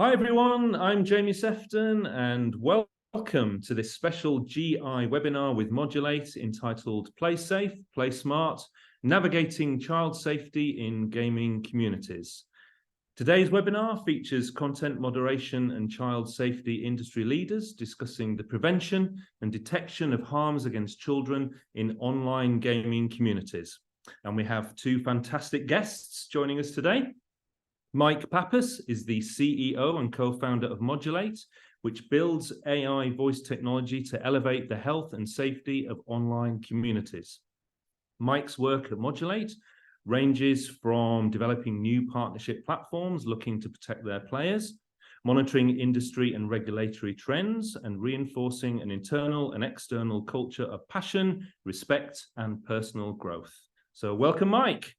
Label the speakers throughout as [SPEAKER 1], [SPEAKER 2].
[SPEAKER 1] Hi everyone, I'm Jamie Sefton and welcome to this special GI webinar with Modulate entitled Play Safe, Play Smart, Navigating Child Safety in Gaming Communities. Today's webinar features content moderation and child safety industry leaders discussing the prevention and detection of harms against children in online gaming communities. And we have two fantastic guests joining us today. Mike Pappas is the CEO and co-founder of Modulate, which builds AI voice technology to elevate the health and safety of online communities. Mike's work at Modulate ranges from developing new partnership platforms looking to protect their players, monitoring industry and regulatory trends, and reinforcing an internal and external culture of passion, respect, and personal growth. So welcome, Mike.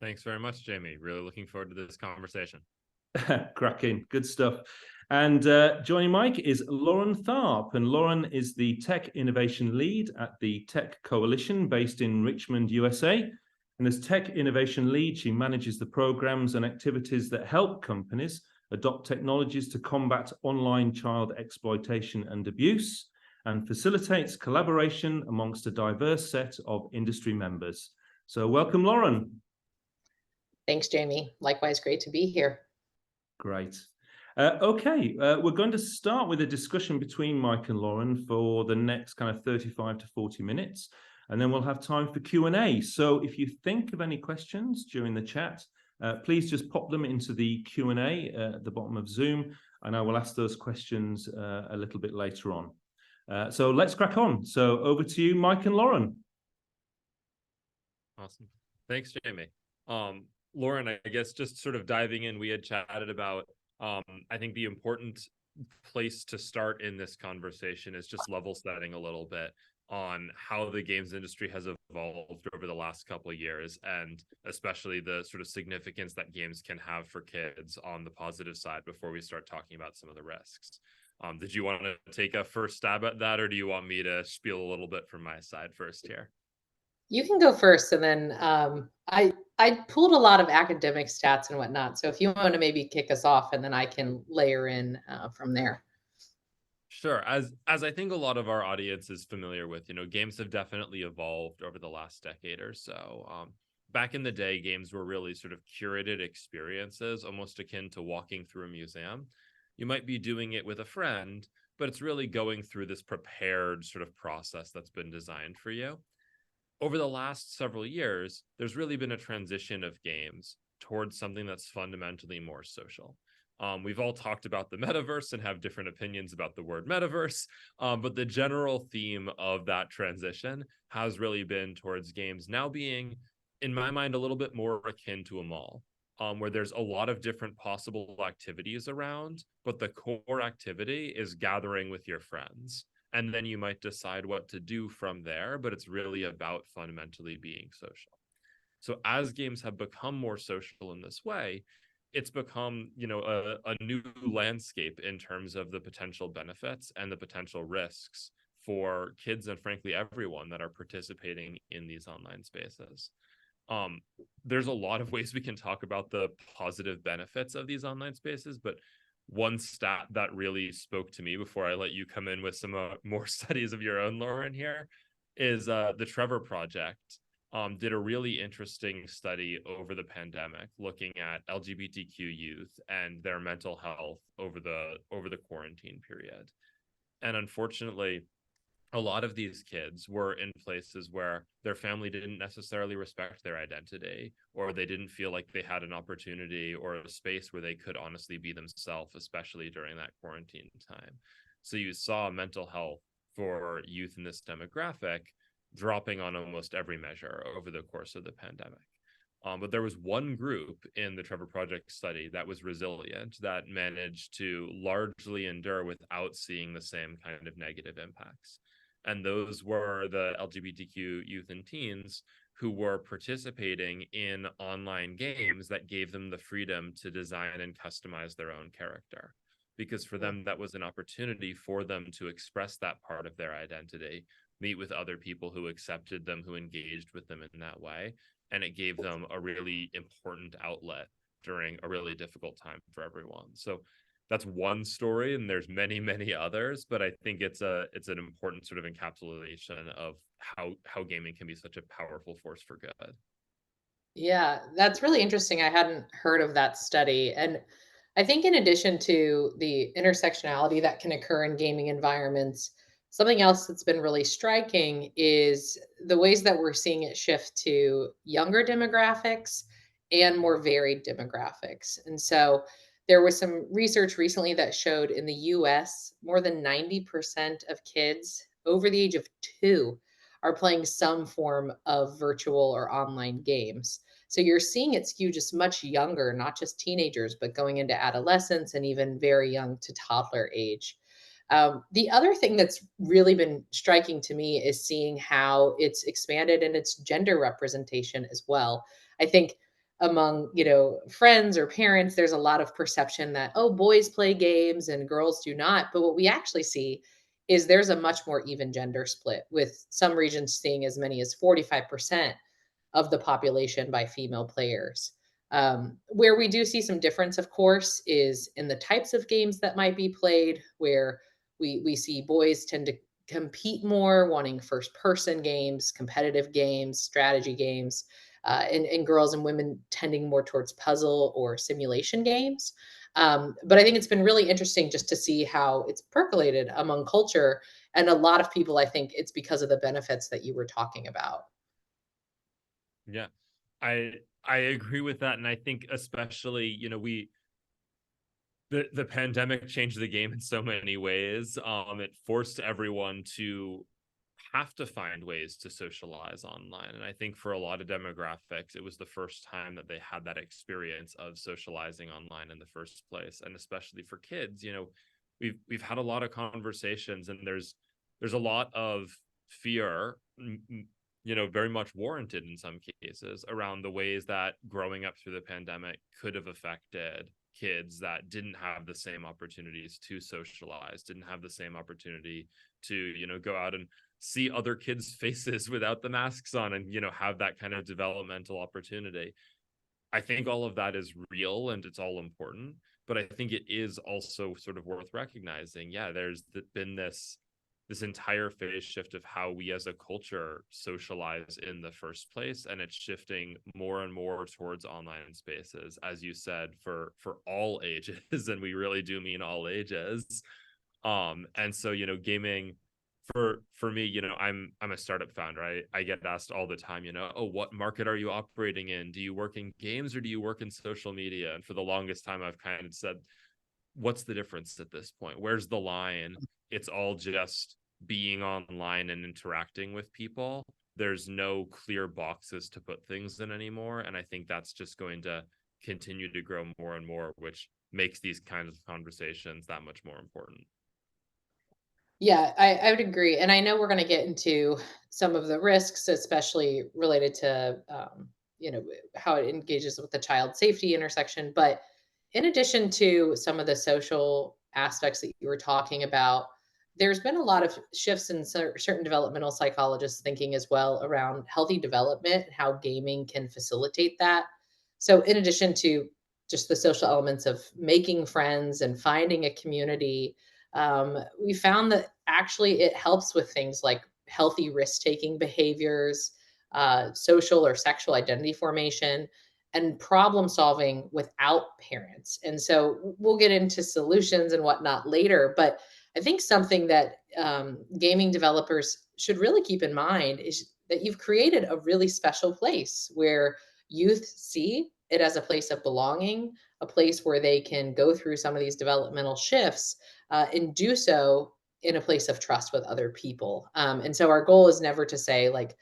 [SPEAKER 2] Thanks very much, Jamie. Really looking forward to this conversation.
[SPEAKER 1] Cracking, good stuff. And joining Mike is Lauren Tharp, and Lauren is the Tech Innovation Lead at the Tech Coalition based in Richmond, USA. And as Tech Innovation Lead, she manages the programs and activities that help companies adopt technologies to combat online child exploitation and abuse, and facilitates collaboration amongst a diverse set of industry members. So welcome, Lauren.
[SPEAKER 3] Thanks, Jamie. Likewise, great to be here.
[SPEAKER 1] Great. We're going to start with a discussion between Mike and Lauren for the next kind of 35 to 40 minutes, and then we'll have time for Q&A. So if you think of any questions during the chat, please just pop them into the Q&A at the bottom of Zoom, and I will ask those questions a little bit later on. So let's crack on. So over to you, Mike and Lauren.
[SPEAKER 2] Awesome. Thanks, Jamie. Lauren, I guess just sort of diving in, we had chatted about, I think the important place to start in this conversation is just level setting a little bit on how the games industry has evolved over the last couple of years, and especially the sort of significance that games can have for kids on the positive side before we start talking about some of the risks. Did you want to take a first stab at that, or do you want me to spiel a little bit from my side first here?
[SPEAKER 3] You can go first, and then I pulled a lot of academic stats and whatnot. So if you want to maybe kick us off, and then I can layer in from there.
[SPEAKER 2] Sure. As I think a lot of our audience is familiar with, games have definitely evolved over the last decade or so. Back in the day, games were really sort of curated experiences, almost akin to walking through a museum. You might be doing it with a friend, but it's really going through this prepared sort of process that's been designed for you. Over the last several years, there's really been a transition of games towards something that's fundamentally more social. We've all talked about the metaverse and have different opinions about the word metaverse, but the general theme of that transition has really been towards games now being, in my mind, a little bit more akin to a mall, where there's a lot of different possible activities around, but the core activity is gathering with your friends. And then you might decide what to do from there, but it's really about fundamentally being social. So as games have become more social in this way, it's become, a new landscape in terms of the potential benefits and the potential risks for kids and frankly everyone that are participating in these online spaces. There's a lot of ways we can talk about the positive benefits of these online spaces, but one stat that really spoke to me before I let you come in with some more studies of your own, Lauren, here is the Trevor Project did a really interesting study over the pandemic looking at LGBTQ youth and their mental health over the quarantine period. And unfortunately, a lot of these kids were in places where their family didn't necessarily respect their identity, or they didn't feel like they had an opportunity or a space where they could honestly be themselves, especially during that quarantine time. So you saw mental health for youth in this demographic dropping on almost every measure over the course of the pandemic. But there was one group in the Trevor Project study that was resilient, that managed to largely endure without seeing the same kind of negative impacts. And those were the LGBTQ youth and teens who were participating in online games that gave them the freedom to design and customize their own character. Because for them, that was an opportunity for them to express that part of their identity, meet with other people who accepted them, who engaged with them in that way. And it gave them a really important outlet during a really difficult time for everyone. So that's one story, and there's many, many others, but I think it's an important sort of encapsulation of how gaming can be such a powerful force for good.
[SPEAKER 3] Yeah, that's really interesting. I hadn't heard of that study. And I think in addition to the intersectionality that can occur in gaming environments, something else that's been really striking is the ways that we're seeing it shift to younger demographics and more varied demographics. And so there was some research recently that showed in the US, more than 90% of kids over the age of 2 are playing some form of virtual or online games. So you're seeing it skew just much younger, not just teenagers, but going into adolescence and even very young to toddler age. The other thing that's really been striking to me is seeing how it's expanded in its gender representation as well. I think among friends or parents, there's a lot of perception that, oh, boys play games and girls do not. But what we actually see is there's a much more even gender split, with some regions seeing as many as 45% of the population by female players. Where we do see some difference, of course, is in the types of games that might be played, where we see boys tend to compete more, wanting first person games, competitive games, strategy games, and girls and women tending more towards puzzle or simulation games. But I think it's been really interesting just to see how it's percolated among culture. And a lot of people, I think it's because of the benefits that you were talking about.
[SPEAKER 2] Yeah, I agree with that, and I think especially, the pandemic changed the game in so many ways. It forced everyone to have to find ways to socialize online, and I think for a lot of demographics, it was the first time that they had that experience of socializing online in the first place. And especially for kids, we've had a lot of conversations, and there's a lot of fear, very much warranted in some cases, around the ways that growing up through the pandemic could have affected kids that didn't have the same opportunities to socialize, didn't have the same opportunity to, go out and see other kids' faces without the masks on, and, have that kind of developmental opportunity. I think all of that is real and it's all important, but I think it is also sort of worth recognizing. Yeah, there's been this entire phase shift of how we as a culture socialize in the first place, and it's shifting more and more towards online spaces, as you said, for all ages, and we really do mean all ages. And so, gaming for me, I'm a startup founder. I get asked all the time, oh, what market are you operating in? Do you work in games or do you work in social media? And for the longest time, I've kind of said, what's the difference at this point? Where's the line? It's all just being online and interacting with people. There's no clear boxes to put things in anymore. And I think that's just going to continue to grow more and more, which makes these kinds of conversations that much more important.
[SPEAKER 3] Yeah, I would agree. And I know we're going to get into some of the risks, especially related to, how it engages with the child safety intersection. But in addition to some of the social aspects that you were talking about, there's been a lot of shifts in certain developmental psychologists thinking as well around healthy development and how gaming can facilitate that. So, in addition to just the social elements of making friends and finding a community, we found that actually it helps with things like healthy risk-taking behaviors, social or sexual identity formation, and problem solving without parents. And so we'll get into solutions and whatnot later, but I think something that gaming developers should really keep in mind is that you've created a really special place where youth see it as a place of belonging, a place where they can go through some of these developmental shifts, and do so in a place of trust with other people. And so our goal is never to say like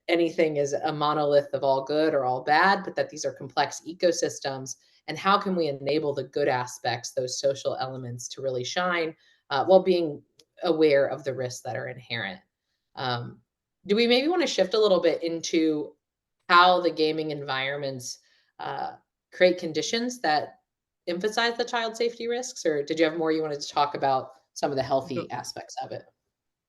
[SPEAKER 3] anything is a monolith of all good or all bad, but that these are complex ecosystems. And how can we enable the good aspects, those social elements, to really shine, while being aware of the risks that are inherent? Um, do we maybe want to shift a little bit into how the gaming environments uh, create conditions that emphasize the child safety risks, or did you have more you wanted to talk about some of the healthy aspects of it?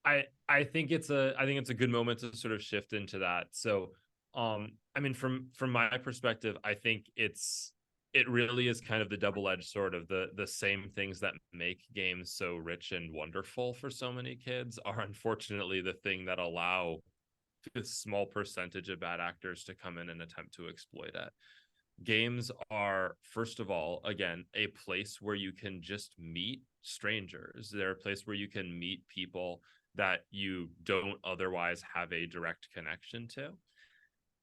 [SPEAKER 2] I think it's a good moment to sort of shift into that. So I mean, from my perspective, I think it's it really is kind of the double-edged sword of the same things that make games so rich and wonderful for so many kids are unfortunately the thing that allow a small percentage of bad actors to come in and attempt to exploit it. Games are, first of all, again, a place where you can just meet strangers. They're a place where you can meet people that you don't otherwise have a direct connection to.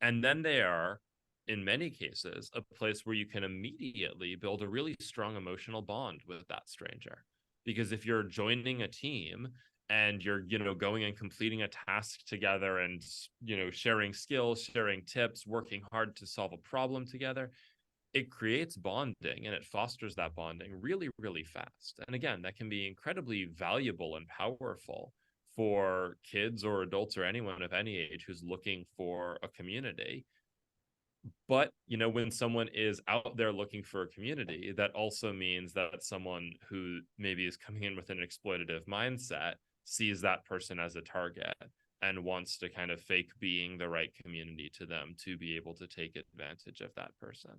[SPEAKER 2] And then they are, in many cases, a place where you can immediately build a really strong emotional bond with that stranger. Because if you're joining a team and you're, going and completing a task together and, sharing skills, sharing tips, working hard to solve a problem together, it creates bonding and it fosters that bonding really, really fast. And again, that can be incredibly valuable and powerful for kids or adults or anyone of any age who's looking for a community. But, when someone is out there looking for a community, that also means that someone who maybe is coming in with an exploitative mindset sees that person as a target and wants to kind of fake being the right community to them to be able to take advantage of that person.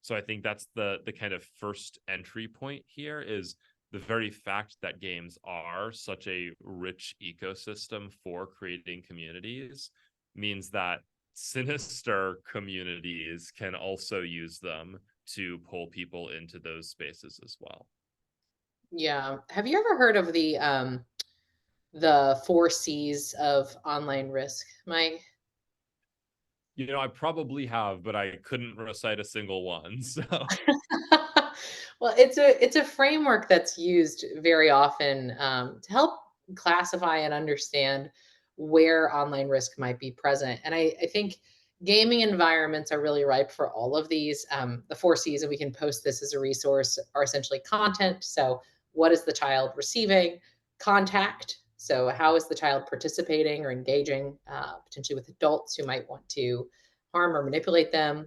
[SPEAKER 2] So I think that's the kind of first entry point here is the very fact that games are such a rich ecosystem for creating communities means that sinister communities can also use them to pull people into those spaces as well.
[SPEAKER 3] Yeah. Have you ever heard of the 4 C's of online risk, Mike?
[SPEAKER 2] I probably have, but I couldn't recite a single one. So
[SPEAKER 3] Well, it's a framework that's used very often to help classify and understand where online risk might be present. And I think gaming environments are really ripe for all of these. The 4 C's, and we can post this as a resource, are essentially content. So, what is the child receiving? Contact. So, how is the child participating or engaging potentially with adults who might want to harm or manipulate them?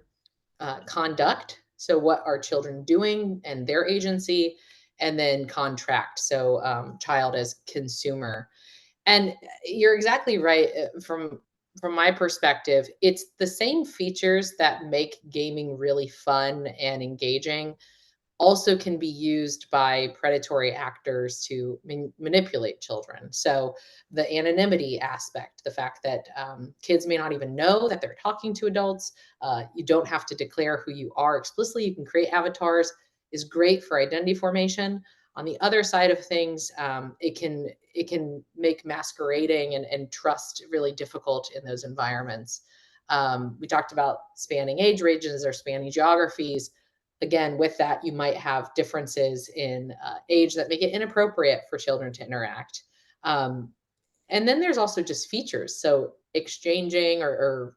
[SPEAKER 3] Conduct. So, what are children doing and their agency? And then contract. So, child as consumer. And you're exactly right. From my perspective, it's the same features that make gaming really fun and engaging also can be used by predatory actors to manipulate children. So, the anonymity aspect, the fact that kids may not even know that they're talking to adults, you don't have to declare who you are explicitly. You can create avatars, is great for identity formation. On the other side of things, it can make masquerading and trust really difficult in those environments. We talked about spanning age ranges or spanning geographies. Again, with that, you might have differences in age that make it inappropriate for children to interact. Um, and then there's also just features. So exchanging or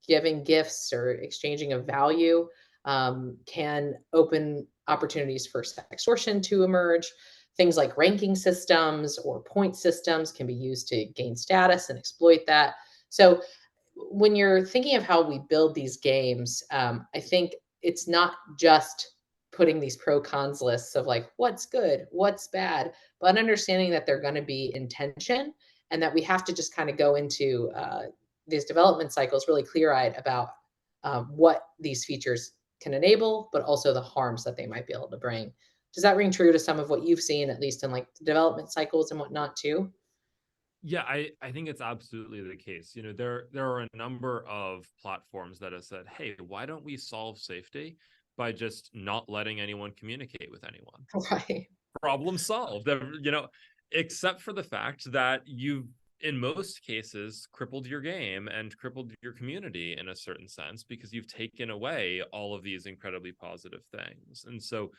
[SPEAKER 3] giving gifts or exchanging of value can open opportunities for extortion to emerge. Things like ranking systems or point systems can be used to gain status and exploit that. So when you're thinking of how we build these games, I think it's not just putting these pro cons lists of like what's good, what's bad, but understanding that they're going to be intention and that we have to just kind of go into these development cycles really clear eyed about what these features can enable, but also the harms that they might be able to bring. Does that ring true to some of what you've seen, at least in like development cycles and whatnot too?
[SPEAKER 2] yeah, I think it's absolutely the case. There are a number of platforms that have said, hey, why don't we solve safety by just not letting anyone communicate with anyone?
[SPEAKER 3] Right.
[SPEAKER 2] Problem solved. Except for the fact that you've in most cases crippled your game and crippled your community in a certain sense because you've taken away all of these incredibly positive things. And so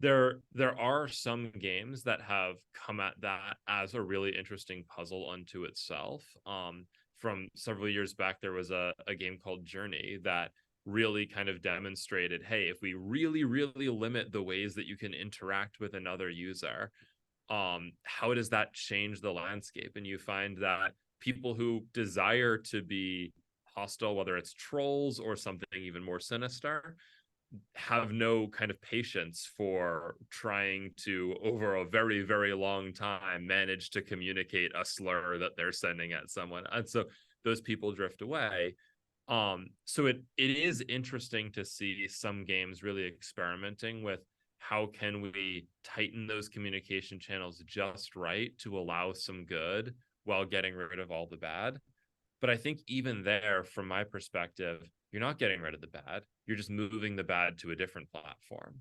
[SPEAKER 2] there are some games that have come at that as a really interesting puzzle unto itself. From several years back, there was a game called Journey that really kind of demonstrated, hey, if we really, really limit the ways that you can interact with another user, how does that change the landscape? And you find that people who desire to be hostile, whether it's trolls or something even more sinister, have no kind of patience for trying to, over a very, very long time, manage to communicate a slur that they're sending at someone. And so those people drift away. So it is interesting to see some games really experimenting with how can we tighten those communication channels just right to allow some good while getting rid of all the bad. But I think even there, from my perspective, you're not getting rid of the bad. You're just moving the bad to a different platform.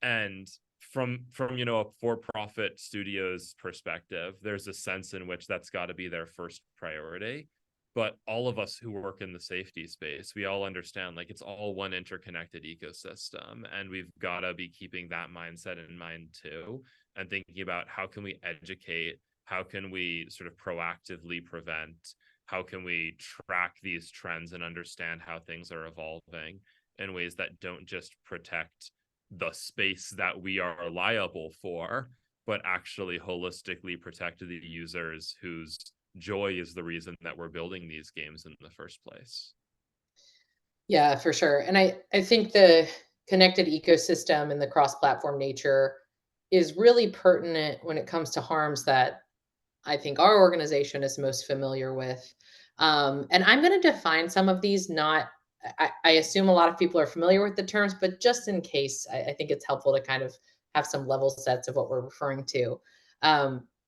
[SPEAKER 2] And from a for-profit studio's perspective, there's a sense in which that's got to be their first priority. But all of us who work in the safety space, we all understand like it's all one interconnected ecosystem, and we've got to be keeping that mindset in mind too, and thinking about how can we educate, how can we sort of proactively prevent, how can we track these trends and understand how things are evolving in ways that don't just protect the space that we are liable for, but actually holistically protect the users whose joy is the reason that we're building these games in the first place.
[SPEAKER 3] Yeah, for sure. And I think the connected ecosystem and the cross-platform nature is really pertinent when it comes to harms that I think our organization is most familiar with. And I'm going to define some of these, not, I assume a lot of people are familiar with the terms, but just in case, I think it's helpful to kind of have some level sets of what we're referring to.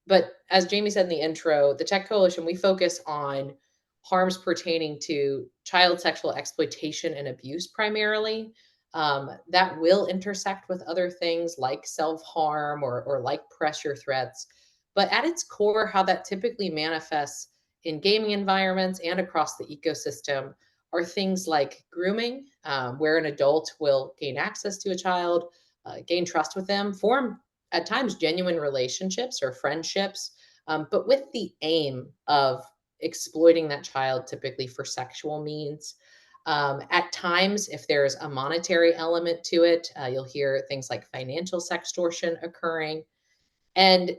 [SPEAKER 3] But as Jamie said in the intro, the Tech Coalition, we focus on harms pertaining to child sexual exploitation and abuse primarily. That will intersect with other things like self-harm or like pressure threats. But at its core, how that typically manifests in gaming environments and across the ecosystem are things like grooming, where an adult will gain access to a child, gain trust with them, form at times genuine relationships or friendships, but with the aim of exploiting that child, typically for sexual means. At times, if there's a monetary element to it, you'll hear things like financial sextortion occurring. And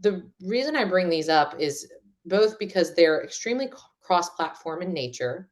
[SPEAKER 3] the reason I bring these up is both because they're extremely cross-platform in nature.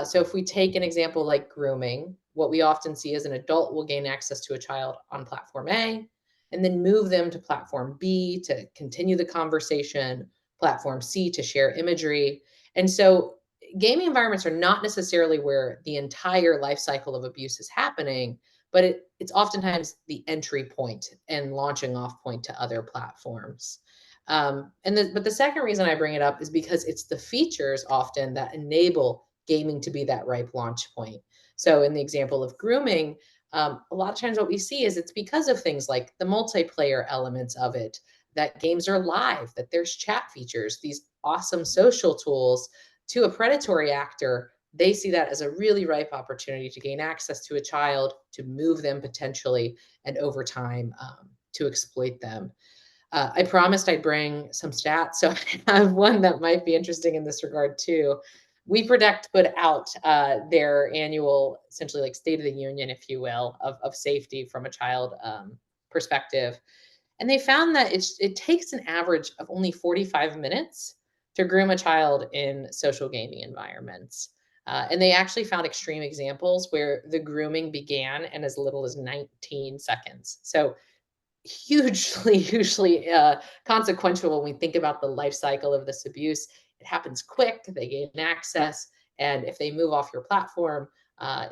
[SPEAKER 3] So if we take an example like grooming, what we often see is an adult will gain access to a child on platform A and then move them to platform B to continue the conversation, platform C to share imagery. And so gaming environments are not necessarily where the entire life cycle of abuse is happening, but it's oftentimes the entry point and launching off point to other platforms. But the second reason I bring it up is because it's the features often that enable gaming to be that ripe launch point. So in the example of grooming, a lot of times what we see is it's because of things like the multiplayer elements of it, that games are live, that there's chat features, these awesome social tools. To a predatory actor, they see that as a really ripe opportunity to gain access to a child, to move them potentially, and over time to exploit them. I promised I'd bring some stats, so I have one that might be interesting in this regard too. WeProtect put out their annual, essentially like State of the Union, if you will, of safety from a child perspective. And they found that it takes an average of only 45 minutes to groom a child in social gaming environments. And they actually found extreme examples where the grooming began in as little as 19 seconds. So hugely consequential when we think about the life cycle of this abuse. It happens quick, they gain access, and if they move off your platform,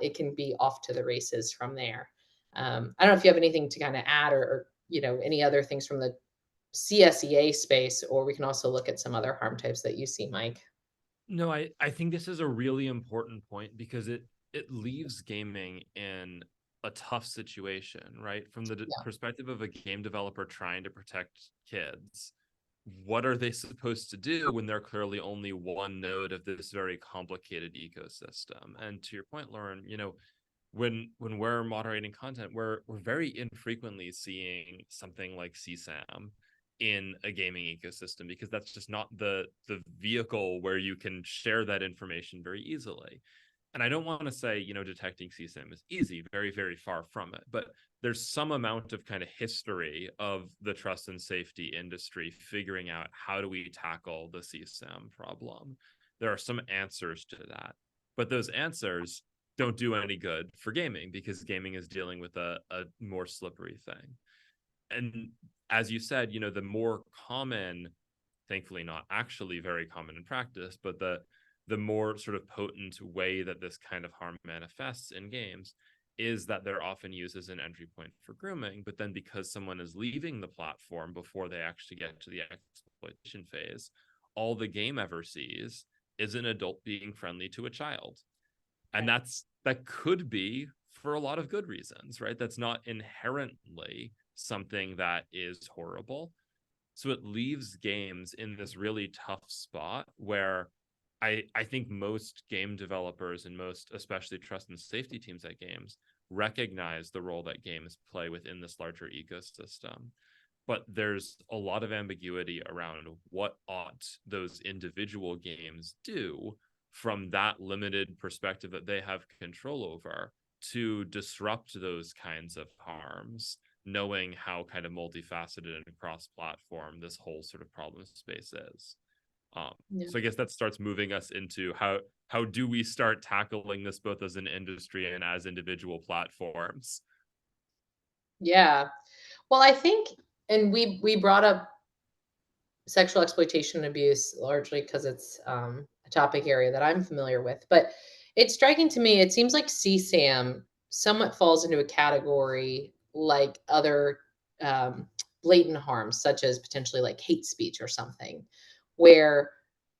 [SPEAKER 3] it can be off to the races from there. I don't know if you have anything to kind of add or any other things from the CSEA space, or we can also look at some other harm types that you see, Mike.
[SPEAKER 2] No, I think this is a really important point because it leaves gaming in a tough situation, right? From the
[SPEAKER 3] Yeah.
[SPEAKER 2] perspective of a game developer trying to protect kids, what are they supposed to do when they're clearly only one node of this very complicated ecosystem? And to your point, Lauren, when we're moderating content, we're very infrequently seeing something like CSAM in a gaming ecosystem because that's just not the vehicle where you can share that information very easily. And I don't want to say, detecting CSAM is easy, very, very far from it. But there's some amount of kind of history of the trust and safety industry figuring out how do we tackle the CSAM problem. There are some answers to that. But those answers don't do any good for gaming because gaming is dealing with a more slippery thing. And as you said, the more common, thankfully not actually very common in practice, but the the more sort of potent way that this kind of harm manifests in games is that they're often used as an entry point for grooming. But then because someone is leaving the platform before they actually get to the exploitation phase, all the game ever sees is an adult being friendly to a child. And that could be for a lot of good reasons, right? That's not inherently something that is horrible. So it leaves games in this really tough spot where I think most game developers and most especially trust and safety teams at games recognize the role that games play within this larger ecosystem. But there's a lot of ambiguity around what ought those individual games do from that limited perspective that they have control over to disrupt those kinds of harms, knowing how kind of multifaceted and cross-platform this whole sort of problem space is. So I guess that starts moving us into how do we start tackling this both as an industry and as individual platforms?
[SPEAKER 3] Yeah. Well, I think, and we brought up sexual exploitation and abuse largely because it's a topic area that I'm familiar with. But it's striking to me, it seems like CSAM somewhat falls into a category like other blatant harms, such as potentially like hate speech or something, where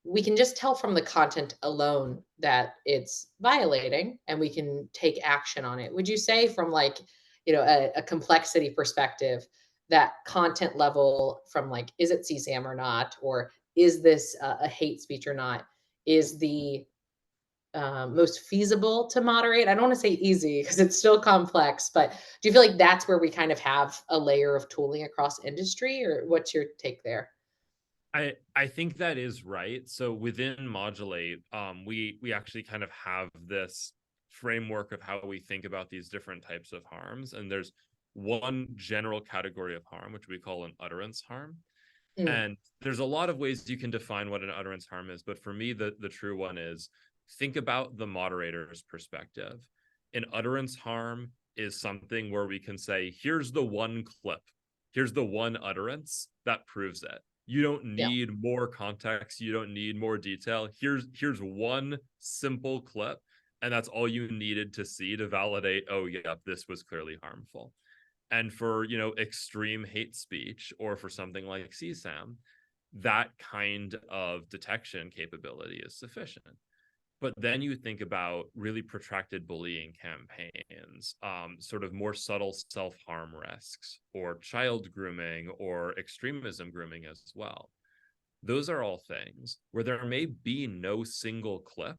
[SPEAKER 3] we can just tell from the content alone that it's violating and we can take action on it. Would you say from like, a complexity perspective, that content level from like, is it CSAM or not? Or is this a hate speech or not? Is the most feasible to moderate? I don't want to say easy because it's still complex, but do you feel like that's where we kind of have a layer of tooling across industry, or what's your take there?
[SPEAKER 2] I think that is right. So within Modulate, we actually kind of have this framework of how we think about these different types of harms. And there's one general category of harm, which we call an utterance harm.
[SPEAKER 3] Mm.
[SPEAKER 2] And there's a lot of ways you can define what an utterance harm is. But for me, the true one is think about the moderator's perspective. An utterance harm is something where we can say, here's the one clip, here's the one utterance that proves it. You don't
[SPEAKER 3] Yeah.
[SPEAKER 2] need more context. You don't need more detail. Here's one simple clip, and that's all you needed to see to validate, oh yeah, this was clearly harmful. And for, extreme hate speech or for something like CSAM, that kind of detection capability is sufficient. But then you think about really protracted bullying campaigns, sort of more subtle self-harm risks, or child grooming, or extremism grooming as well. Those are all things where there may be no single clip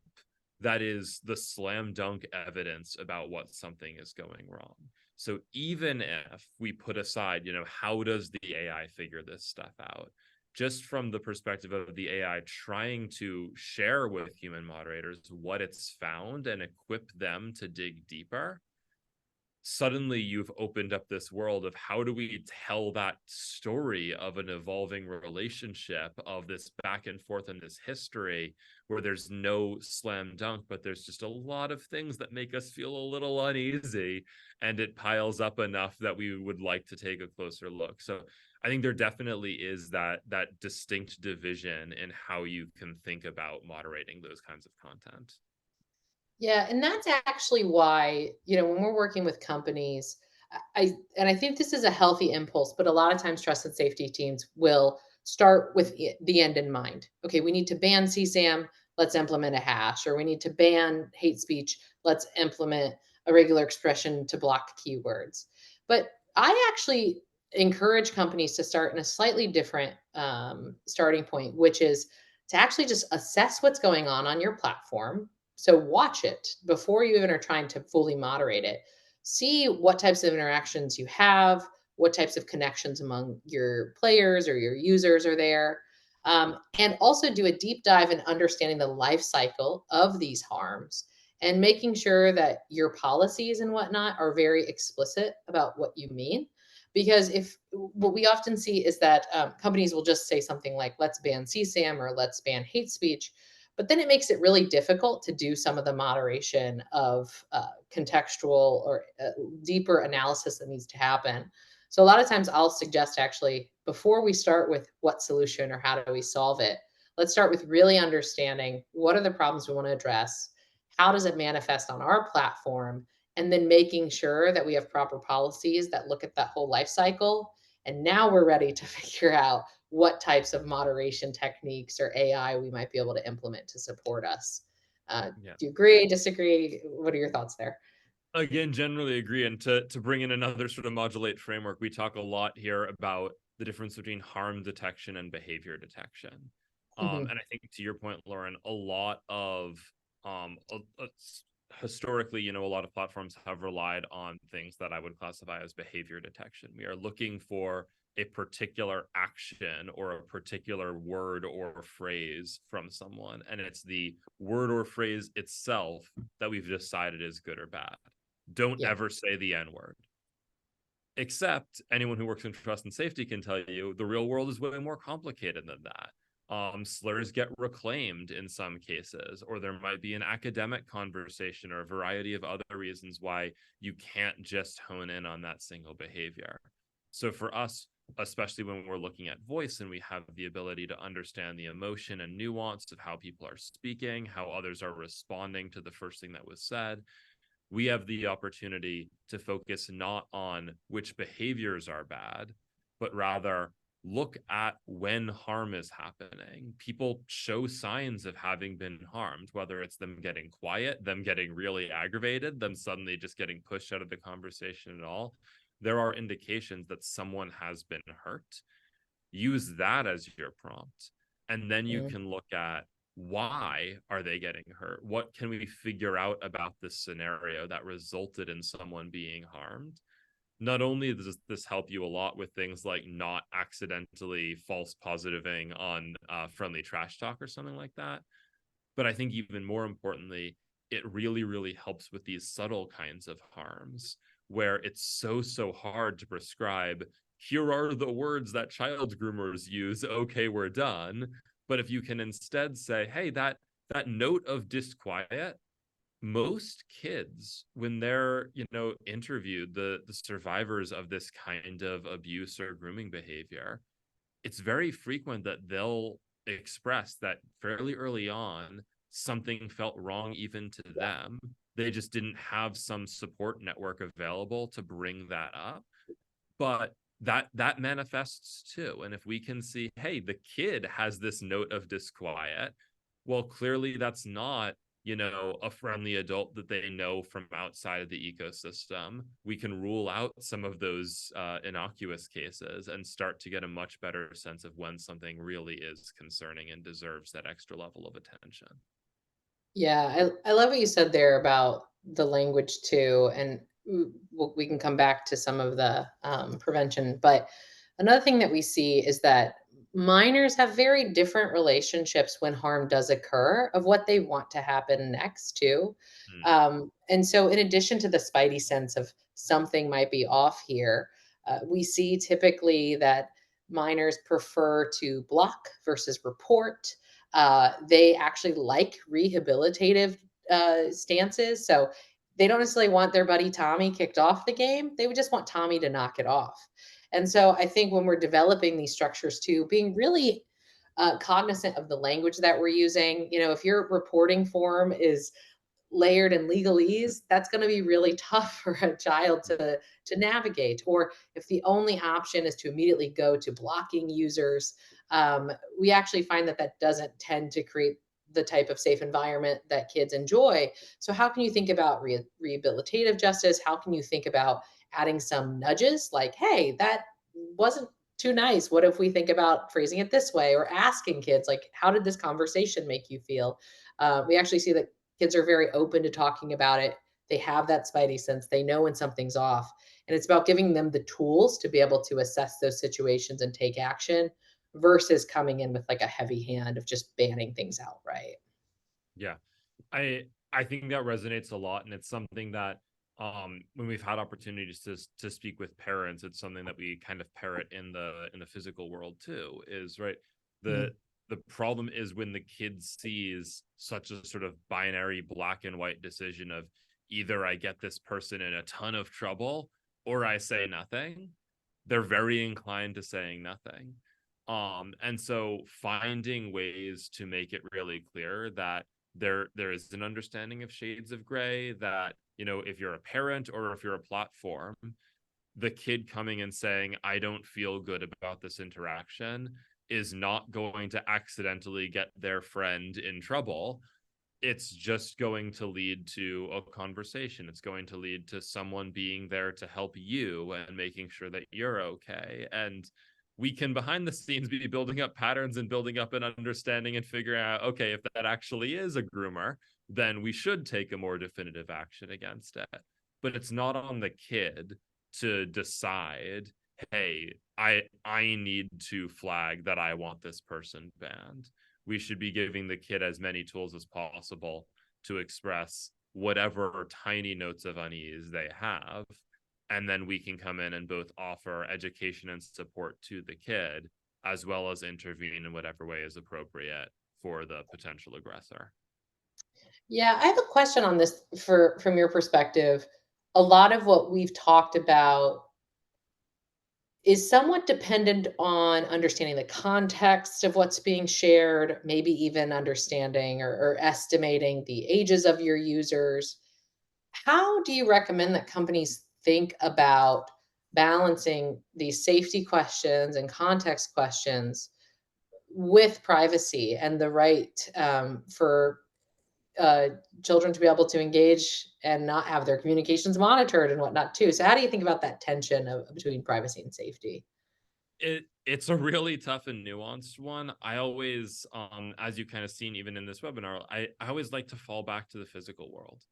[SPEAKER 2] that is the slam dunk evidence about what something is going wrong. So even if we put aside, how does the AI figure this stuff out? Just from the perspective of the AI trying to share with human moderators what it's found and equip them to dig deeper, suddenly you've opened up this world of how do we tell that story of an evolving relationship, of this back and forth in this history where there's no slam dunk, but there's just a lot of things that make us feel a little uneasy, and it piles up enough that we would like to take a closer look. So I think there definitely is that distinct division in how you can think about moderating those kinds of content.
[SPEAKER 3] Yeah, and that's actually why, when we're working with companies, I think this is a healthy impulse, but a lot of times trust and safety teams will start with the end in mind. Okay, we need to ban CSAM, let's implement a hash, or we need to ban hate speech, let's implement a regular expression to block keywords. But I actually encourage companies to start in a slightly different starting point, which is to actually just assess what's going on your platform. So watch it before you even are trying to fully moderate it. See what types of interactions you have, what types of connections among your players or your users are there. And also do a deep dive in understanding the life cycle of these harms and making sure that your policies and whatnot are very explicit about what you mean. Because if what we often see is that companies will just say something like, let's ban CSAM or let's ban hate speech, but then it makes it really difficult to do some of the moderation of contextual or deeper analysis that needs to happen. So a lot of times I'll suggest, actually, before we start with what solution or how do we solve it, let's start with really understanding what are the problems we want to address, how does it manifest on our platform, and then making sure that we have proper policies that look at that whole life cycle. And now we're ready to figure out what types of moderation techniques or AI we might be able to implement to support us.
[SPEAKER 2] Yeah.
[SPEAKER 3] Do you agree, disagree? What are your thoughts there?
[SPEAKER 2] Again, generally agree. And to bring in another sort of modulate framework, we talk a lot here about the difference between harm detection and behavior detection.
[SPEAKER 3] Mhm.
[SPEAKER 2] And I think to your point, Lauren, a lot of historically, a lot of platforms have relied on things that I would classify as behavior detection. We are looking for a particular action or a particular word or phrase from someone, and it's the word or phrase itself that we've decided is good or bad. Don't
[SPEAKER 3] Yeah.
[SPEAKER 2] ever say the N-word. Except anyone who works in trust and safety can tell you the real world is way more complicated than that. Slurs get reclaimed in some cases, or there might be an academic conversation or a variety of other reasons why you can't just hone in on that single behavior. So for us, especially when we're looking at voice and we have the ability to understand the emotion and nuance of how people are speaking, how others are responding to the first thing that was said, we have the opportunity to focus not on which behaviors are bad, but rather look at when harm is happening. People show signs of having been harmed, whether it's them getting quiet, them getting really aggravated, them suddenly just getting pushed out of the conversation at all. There are indications that someone has been hurt. Use that as your prompt. And then you
[SPEAKER 3] Mhm.
[SPEAKER 2] can look at why are they getting hurt? What can we figure out about this scenario that resulted in someone being harmed? Not only does this help you a lot with things like not accidentally false positiving on friendly trash talk or something like that, but I think even more importantly, it really, really helps with these subtle kinds of harms where it's so hard to prescribe, here are the words that child groomers use, okay, we're done. But if you can instead say, hey, that note of disquiet, most kids, when they're interviewed, the survivors of this kind of abuse or grooming behavior, it's very frequent that they'll express that fairly early on something felt wrong even to them. They just didn't have some support network available to bring that up. But that manifests too. And if we can see, hey, the kid has this note of disquiet, well, clearly that's not a friendly adult that they know from outside of the ecosystem. We can rule out some of those innocuous cases and start to get a much better sense of when something really is concerning and deserves that extra level of attention.
[SPEAKER 3] Yeah, I love what you said there about the language too, and we can come back to some of the prevention. But another thing that we see is that minors have very different relationships when harm does occur of what they want to happen next too.
[SPEAKER 2] Mm.
[SPEAKER 3] And so, in addition to the spidey sense of something might be off here, we see typically that minors prefer to block versus report. They actually like rehabilitative stances. So they don't necessarily want their buddy Tommy kicked off the game. They would just want Tommy to knock it off. And so I think when we're developing these structures too, being really cognizant of the language that we're using, if your reporting form is layered in legalese, that's going to be really tough for a child to navigate. Or if the only option is to immediately go to blocking users, we actually find that that doesn't tend to create the type of safe environment that kids enjoy. So how can you think about rehabilitative justice? How can you think about adding some nudges like, hey, that wasn't too nice. What if we think about phrasing it this way, or asking kids like, how did this conversation make you feel? We actually see that kids are very open to talking about it. They have that spidey sense. They know when something's off. And it's about giving them the tools to be able to assess those situations and take action versus coming in with like a heavy hand of just banning things outright.
[SPEAKER 2] Yeah. I think that resonates a lot, and it's something that when we've had opportunities to speak with parents, it's something that we kind of parrot in the physical world too, is right.
[SPEAKER 3] Mhm.
[SPEAKER 2] The problem is when the kid sees such a sort of binary black and white decision of either I get this person in a ton of trouble or I say nothing, they're very inclined to saying nothing. And so finding ways to make it really clear that there is an understanding of shades of gray, that, you know, if you're a parent or if you're a platform, the kid coming and saying, I don't feel good about this interaction, is not going to accidentally get their friend in trouble. It's just going to lead to a conversation. It's going to lead to someone being there to help you and making sure that you're okay. And we can behind the scenes be building up patterns and building up an understanding and figuring out, okay, if that actually is a groomer, then we should take a more definitive action against it. But it's not on the kid to decide, hey, I need to flag that I want this person banned. We should be giving the kid as many tools as possible to express whatever tiny notes of unease they have. And then we can come in and both offer education and support to the kid, as well as intervene in whatever way is appropriate for the potential aggressor.
[SPEAKER 3] Yeah, I have a question on this from your perspective. A lot of what we've talked about is somewhat dependent on understanding the context of what's being shared, maybe even understanding or estimating the ages of your users. How do you recommend that companies think about balancing these safety questions and context questions with privacy and the right for uh, children to be able to engage and not have their communications monitored and whatnot too? So how do you think about that tension between privacy and safety?
[SPEAKER 2] It's a really tough and nuanced one. I always, as you kind of seen even in this webinar, I always like to fall back to the physical world.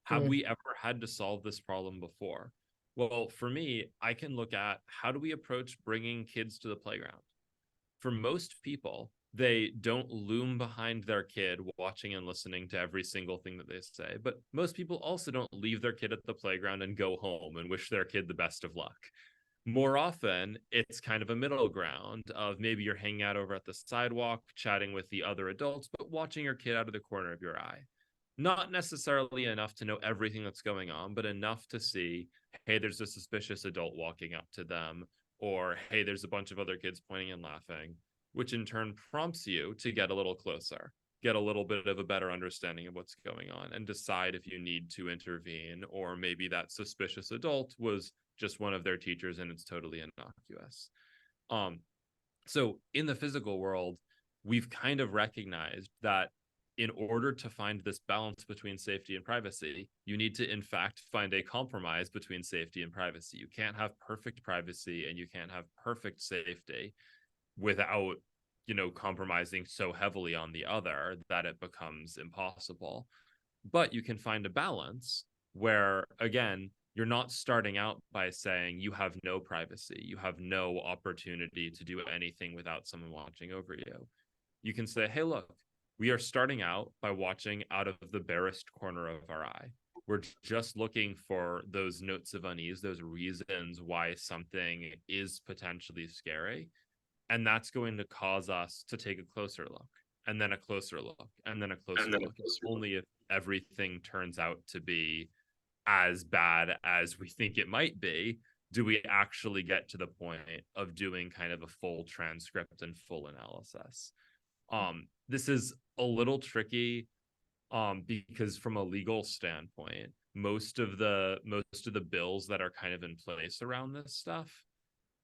[SPEAKER 2] Have
[SPEAKER 3] Mm.
[SPEAKER 2] we ever had to solve this problem before? Well, for me, I can look at, how do we approach bringing kids to the playground? For most people, they don't loom behind their kid watching and listening to every single thing that they say. But most people also don't leave their kid at the playground and go home and wish their kid the best of luck. More often, it's kind of a middle ground of maybe you're hanging out over at the sidewalk, chatting with the other adults, but watching your kid out of the corner of your eye. Not necessarily enough to know everything that's going on, but enough to see, hey, there's a suspicious adult walking up to them, or hey, there's a bunch of other kids pointing and laughing, which in turn prompts you to get a little closer, get a little bit of a better understanding of what's going on, and decide if you need to intervene, or maybe that suspicious adult was just one of their teachers and it's totally innocuous. So in the physical world, we've kind of recognized that in order to find this balance between safety and privacy, you need to, in fact, find a compromise between safety and privacy. You can't have perfect privacy and you can't have perfect safety without, you know, compromising so heavily on the other that it becomes impossible. But you can find a balance where, again, you're not starting out by saying you have no privacy, you have no opportunity to do anything without someone watching over you. You can say, hey, look, we are starting out by watching out of the barest corner of our eye. We're just looking for those notes of unease, those reasons why something is potentially scary. And that's going to cause us to take a closer look, and then a closer look, and then a closer look. It's only if everything turns out to be as bad as we think it might be do we actually get to the point of doing kind of a full transcript and full analysis. This is a little tricky because from a legal standpoint, most of the bills that are kind of in place around this stuff,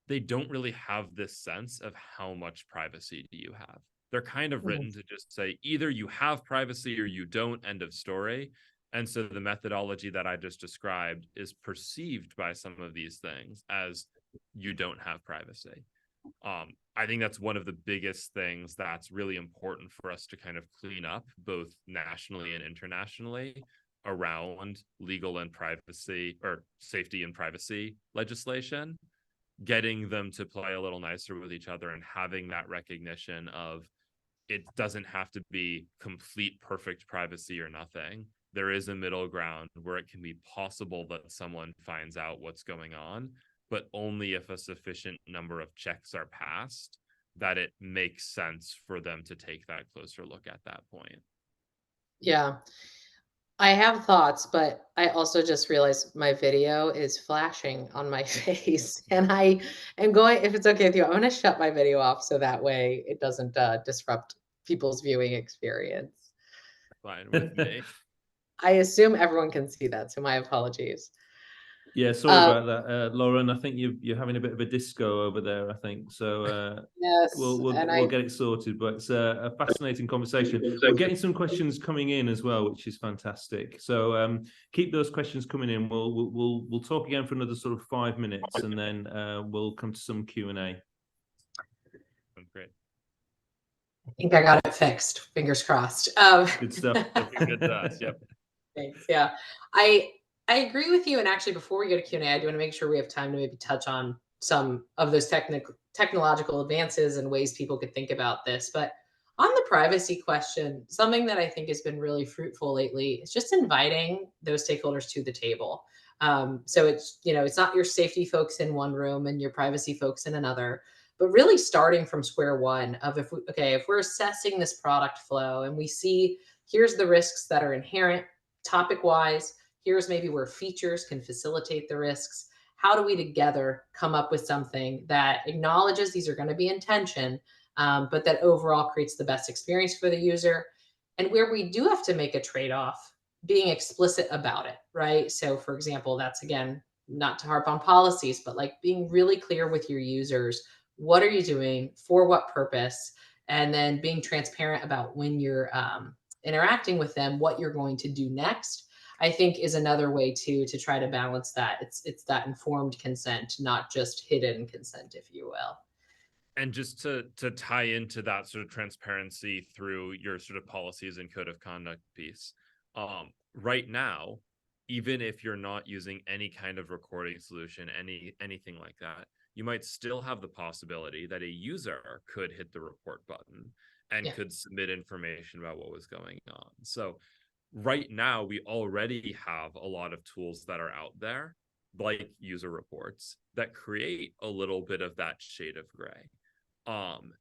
[SPEAKER 2] they don't really have this sense of how much privacy do you have. They're kind of written to just say either you have privacy or you don't, end of story. And so the methodology that I just described is perceived by some of these things as you don't have privacy. I think that's one of the biggest things that's really important for us to kind of clean up, both nationally and internationally, around legal and privacy, or safety and privacy legislation, getting them to play a little nicer with each other and having that recognition of it doesn't have to be complete perfect privacy or nothing. There is a middle ground where it can be possible that someone finds out what's going on, but only if a sufficient number of checks are passed that it makes sense for them to take that closer look at that point.
[SPEAKER 3] Yeah. I have thoughts, but I also just realized my video is flashing on my face, and I am going, if it's okay with you, I'm going to shut my video off so that way it doesn't disrupt people's viewing experience.
[SPEAKER 2] Fine with me.
[SPEAKER 3] I assume everyone can see that, so my apologies.
[SPEAKER 1] Yeah, sorry about that, Lauren. I think you're having a bit of a disco over there, I think. So
[SPEAKER 3] Yes, and
[SPEAKER 1] we'll get it sorted. But it's a fascinating conversation. We're getting some questions coming in as well, which is fantastic. So keep those questions coming in. We'll talk again for another sort of 5 minutes, and then we'll come to some Q&A.
[SPEAKER 2] Great.
[SPEAKER 3] I think I got it fixed. Fingers crossed.
[SPEAKER 1] Good stuff.
[SPEAKER 2] Looking good to us. Yep.
[SPEAKER 3] Thanks. Yeah, I agree with you. And actually, before we go to Q&A, I do want to make sure we have time to maybe touch on some of those technological advances and ways people could think about this. But on the privacy question, something that I think has been really fruitful lately is just inviting those stakeholders to the table. So it's, it's not your safety folks in one room and your privacy folks in another, but really starting from square one of if we're assessing this product flow and we see here's the risks that are inherent topic wise, here's maybe where features can facilitate the risks. How do we together come up with something that acknowledges these are going to be in tension, but that overall creates the best experience for the user? And where we do have to make a trade-off, being explicit about it, right? So for example, that's again, not to harp on policies, but like being really clear with your users. What are you doing? For what purpose? And then being transparent about when you're interacting with them, what you're going to do next, I think is another way to try to balance that. It's that informed consent, not just hidden consent, if you will.
[SPEAKER 2] And just to tie into that sort of transparency through your sort of policies and code of conduct piece, right now, even if you're not using any kind of recording solution, anything like that, you might still have the possibility that a user could hit the report button and could submit information about what was going on. So right now, we already have a lot of tools that are out there, like user reports, that create a little bit of that shade of gray.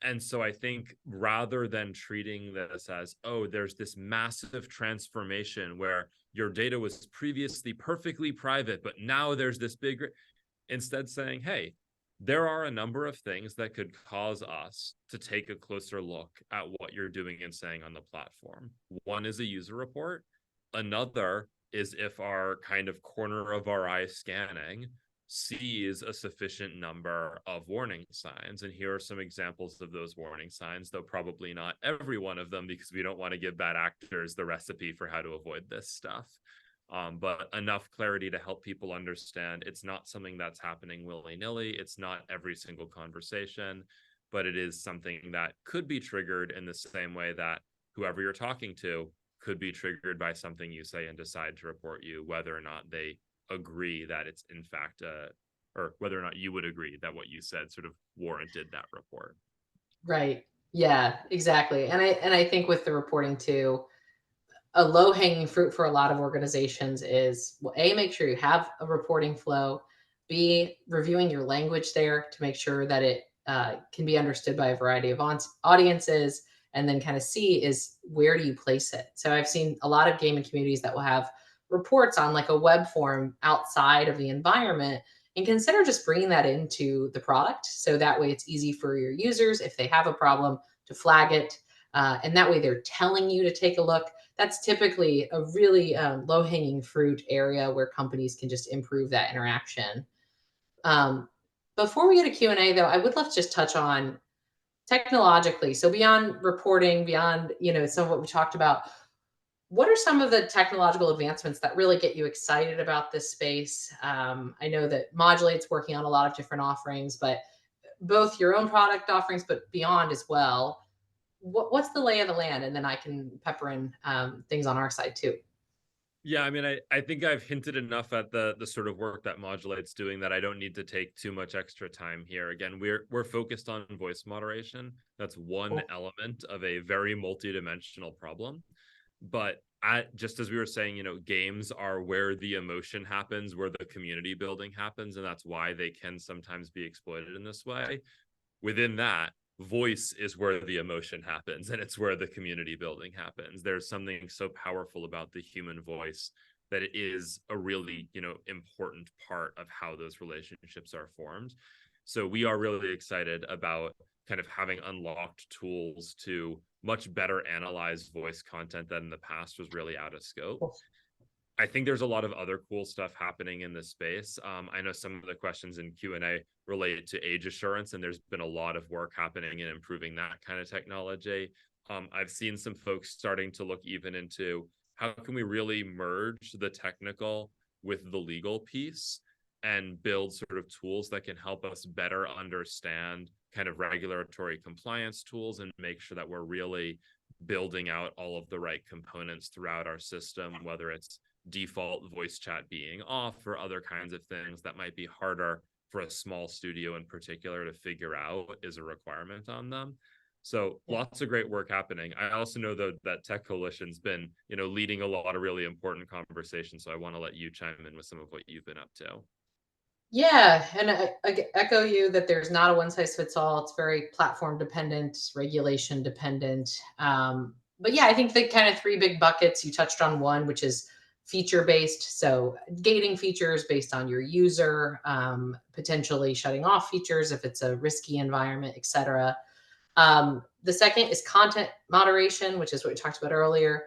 [SPEAKER 2] And so I think rather than treating this as, oh, there's this massive transformation where your data was previously perfectly private, but now there's this big, instead saying, hey, there are a number of things that could cause us to take a closer look at what you're doing and saying on the platform. One is a user report. Another is if our kind of corner of our eye scanning sees a sufficient number of warning signs. And here are some examples of those warning signs, though probably not every one of them, because we don't want to give bad actors the recipe for how to avoid this stuff. But enough clarity to help people understand it's not something that's happening willy-nilly. It's not every single conversation, but it is something that could be triggered in the same way that whoever you're talking to could be triggered by something you say and decide to report you, whether or not they agree that it's in fact, or whether or not you would agree that what you said sort of warranted that report.
[SPEAKER 3] Right. Yeah, exactly. And I think with the reporting too, a low-hanging fruit for a lot of organizations is, well, A, make sure you have a reporting flow, B, reviewing your language there to make sure that it can be understood by a variety of audiences, and then kind of C is where do you place it? So I've seen a lot of gaming communities that will have reports on like a web form outside of the environment, and consider just bringing that into the product. So that way it's easy for your users, if they have a problem, to flag it. And that way they're telling you to take a look. That's typically a really low-hanging fruit area where companies can just improve that interaction. Before we go to Q&A, though, I would love to just touch on technologically. So beyond reporting, beyond some of what we talked about, what are some of the technological advancements that really get you excited about this space? I know that Modulate's working on a lot of different offerings, but both your own product offerings, but beyond as well. What's the lay of the land? And then I can pepper in things on our side too.
[SPEAKER 2] Yeah, I mean, I think I've hinted enough at the sort of work that Modulate's doing that I don't need to take too much extra time here. Again, we're focused on voice moderation. That's one element of a very multidimensional problem. But just as we were saying, games are where the emotion happens, where the community building happens, and that's why they can sometimes be exploited in this way. Within that, voice is where the emotion happens, and it's where the community building happens. There's something so powerful about the human voice that it is a really, important part of how those relationships are formed. So we are really excited about kind of having unlocked tools to much better analyze voice content that in the past was really out of scope. I think there's a lot of other cool stuff happening in this space. I know some of the questions in Q&A relate to age assurance, and there's been a lot of work happening in improving that kind of technology. I've seen some folks starting to look even into how can we really merge the technical with the legal piece and build sort of tools that can help us better understand kind of regulatory compliance tools and make sure that we're really building out all of the right components throughout our system, whether it's default voice chat being off or other kinds of things that might be harder for a small studio in particular to figure out is a requirement on them. So lots of great work happening. I also know though that Tech Coalition's been, leading a lot of really important conversations. So I want to let you chime in with some of what you've been up to.
[SPEAKER 3] Yeah, and I echo you that there's not a one size fits all. It's very platform dependent, regulation dependent. But yeah, I think the kind of three big buckets, you touched on one, which is feature based. So gating features based on your user, potentially shutting off features if it's a risky environment, et cetera. The second is content moderation, which is what we talked about earlier.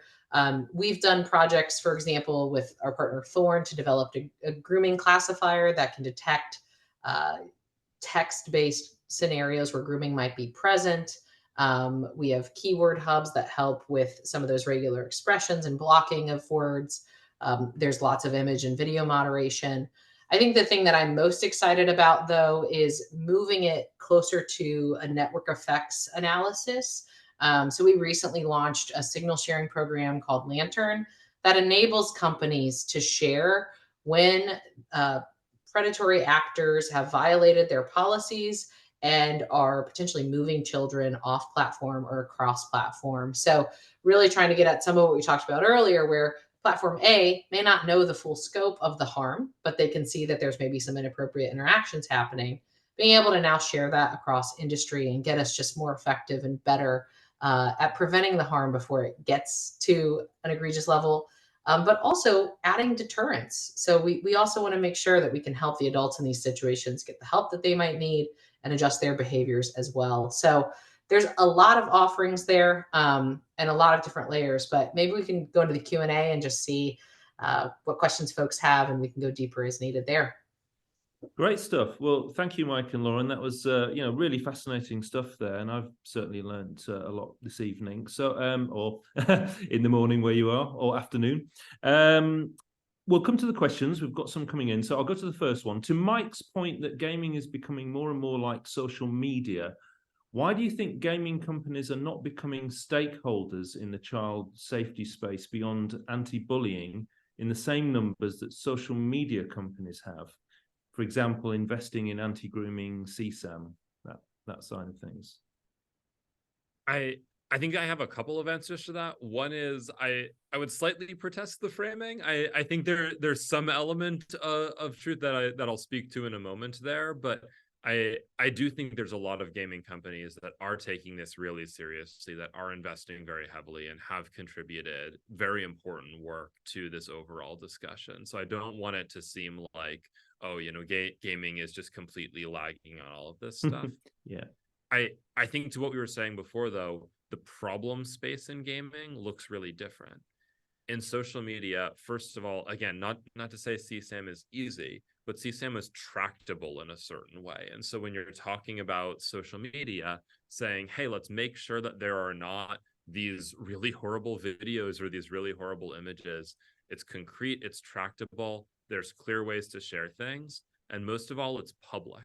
[SPEAKER 3] We've done projects, for example, with our partner Thorn to develop a grooming classifier that can detect text-based scenarios where grooming might be present. We have keyword hubs that help with some of those regular expressions and blocking of words. There's lots of image and video moderation. I think the thing that I'm most excited about, though, is moving it closer to a network effects analysis. So we recently launched a signal sharing program called Lantern that enables companies to share when predatory actors have violated their policies and are potentially moving children off platform or across platform. So really trying to get at some of what we talked about earlier, where platform A may not know the full scope of the harm, but they can see that there's maybe some inappropriate interactions happening. Being able to now share that across industry and get us just more effective and better at preventing the harm before it gets to an egregious level, but also adding deterrence. So we also want to make sure that we can help the adults in these situations get the help that they might need and adjust their behaviors as well. So there's a lot of offerings there and a lot of different layers, but maybe we can go into the Q&A and just see what questions folks have, and we can go deeper as needed there.
[SPEAKER 1] Great stuff. Well, thank you, Mike and Lauren. That was, really fascinating stuff there, and I've certainly learned a lot this evening. So, or in the morning where you are, or afternoon. We'll come to the questions. We've got some coming in. So I'll go to the first one. To Mike's point that gaming is becoming more and more like social media, why do you think gaming companies are not becoming stakeholders in the child safety space beyond anti-bullying in the same numbers that social media companies have? For example, investing in anti-grooming CSAM, that side of things.
[SPEAKER 2] I think I have a couple of answers to that. One is I would slightly protest the framing. I think there's some element of truth that I'll speak to in a moment there, but I do think there's a lot of gaming companies that are taking this really seriously, that are investing very heavily and have contributed very important work to this overall discussion. So I don't want it to seem like, oh, gaming is just completely lagging on all of this stuff.
[SPEAKER 1] Yeah.
[SPEAKER 2] I think to what we were saying before, though, the problem space in gaming looks really different. In social media, first of all, again, not to say CSAM is easy, but CSAM is tractable in a certain way. And so when you're talking about social media, saying, hey, let's make sure that there are not these really horrible videos or these really horrible images, it's concrete, it's tractable, there's clear ways to share things, and most of all, it's public.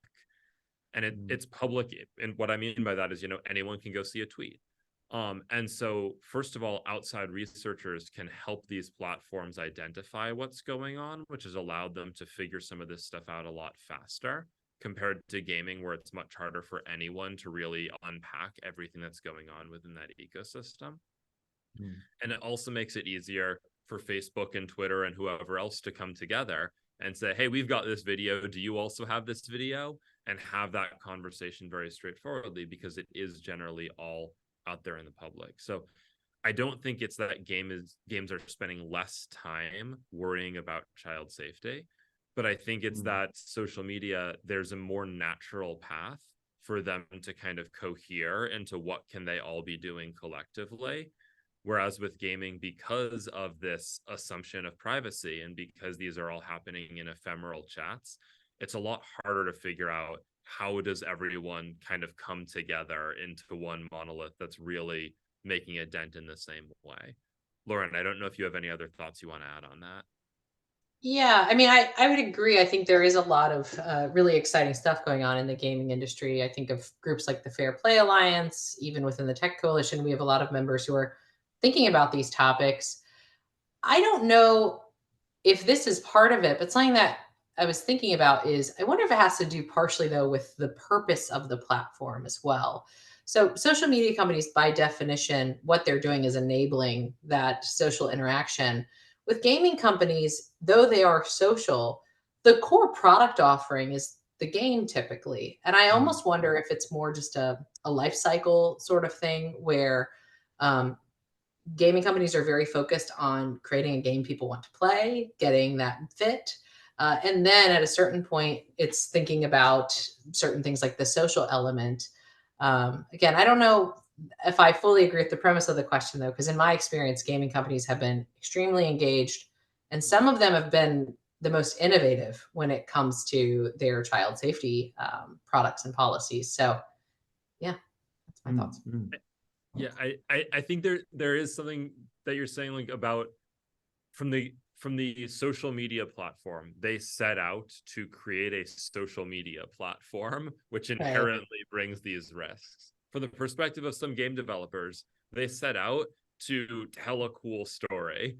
[SPEAKER 2] And it's public, and what I mean by that is, anyone can go see a tweet. And so, first of all, outside researchers can help these platforms identify what's going on, which has allowed them to figure some of this stuff out a lot faster compared to gaming, where it's much harder for anyone to really unpack everything that's going on within that ecosystem. And it also makes it easier for Facebook and Twitter and whoever else to come together and say, hey, we've got this video. Do you also have this video? and have that conversation very straightforwardly, because it is generally all out there in the public. So I don't think it's that games are spending less time worrying about child safety, but I think it's that social media, there's a more natural path for them to kind of cohere into what can they all be doing collectively. Whereas with gaming, because of this assumption of privacy and because these are all happening in ephemeral chats, it's a lot harder to figure out how does everyone kind of come together into one monolith that's really making a dent in the same way. Lauren, I don't know if you have any other thoughts you want to add on that.
[SPEAKER 3] Yeah, I mean, I would agree. I think there is a lot of really exciting stuff going on in the gaming industry. I think of groups like the Fair Play Alliance, even within the Tech Coalition, we have a lot of members who are thinking about these topics. I don't know if this is part of it, but something that I was thinking about is I wonder if it has to do partially, though, with the purpose of the platform as well. So, social media companies, by definition, what they're doing is enabling that social interaction. With gaming companies, though they are social, the core product offering is the game typically. And I almost wonder if it's more just a life cycle sort of thing where um, gaming companies are very focused on creating a game people want to play, getting that fit. And then at a certain point, it's thinking about certain things like the social element. Again, I don't know if I fully agree with the premise of the question, though, because in my experience, gaming companies have been extremely engaged, and some of them have been the most innovative when it comes to their child safety products and policies. So, yeah, that's my thoughts.
[SPEAKER 2] Yeah, I think there is something that you're saying, like, about from the social media platform, they set out to create a social media platform, which inherently brings these risks. From the perspective of some game developers, they set out to tell a cool story.